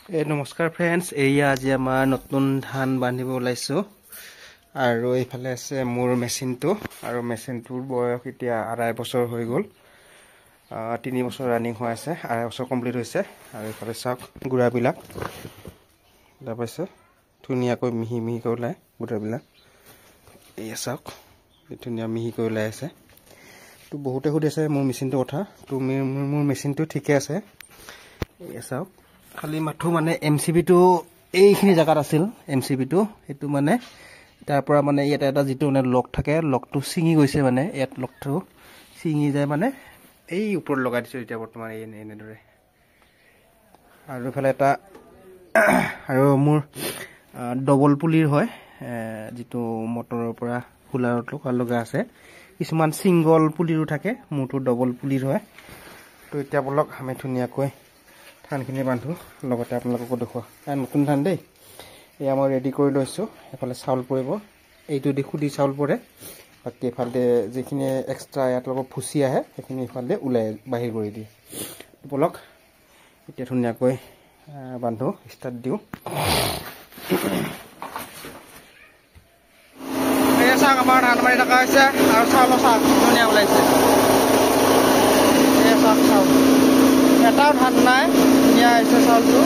নমস্কাৰ ফ্ৰেণ্ডছ, এয়া আজি আমাৰ নতুন ধান বান্ধিব ওলাইছো আৰু এইফালে আছে মোৰ মেচিনটো আৰু মেচিনটোৰ বয়স এতিয়া 2.5 বছৰ হৈ গ'ল। 3 বছৰ ৰানিং হৈ আছে, 2.5 বছৰ কমপ্লিট হৈছে। আৰু এইফালে চাওক গুড়াবিলাক দেখা পাইছে, ধুনীয়াকৈ মিহি মিহিকৈ ওলাই গুড়াবিলাক। এয়া চাওক ধুনীয়া মিহিকৈ ওলাই আছে। তো বহুতে সুধিছে মোৰ মেচিনটোৰ কথা। তো মোৰ মেচিনটো ঠিকে আছে। এয়া চাওক খালি মাথো মানে এমচিবিটো এইখিনি জায়গাত আছিল। এমচিবিটো সেইটো মানে তাৰ পৰা মানে ইয়াত এটা যিটো মানে লক থাকে, লকটো ছিঙি গৈছে। মানে ইয়াত লকটো ছিঙি যায়, মানে এই ওপৰত লগাই দিছোঁ এতিয়া বৰ্তমান এনেদৰে। আৰু ইফালে এটা আৰু মোৰ ডবল পুলিৰ হয়, যিটো মটৰৰ পৰা কুলাৰত লগা আছে। কিছুমান ছিংগল পুলিৰো থাকে, মোৰটো ডবল পুলিৰ হয়। তো এতিয়া বলক আমি ধুনীয়াকৈ ধানখিনি বান্ধো, লগতে আপোনালোককো দেখুৱা। নতুন ধান দেই, এয়া মই ৰেডি কৰি লৈছোঁ। এফালে চাউল পৰিব, এইটো দি খুদি চাউল পৰে। বাকী এফালে যিখিনি এক্সট্ৰা ইয়াত লগত ফুচি আহে সেইখিনি ইফালে ওলাই বাহিৰ কৰি দিয়ে। বলক এতিয়া ধুনীয়াকৈ বান্ধো, ষ্টাৰ্ট দিওঁ। এয়া চাওক আমাৰ ধান মাৰি থকা হৈছে আৰু চাউলো চাওক ধুনীয়া ওলাইছে। এয়া চাওক চাউল, এটাও ধান নাই, ধুনীয়া হৈছে চাউলটো।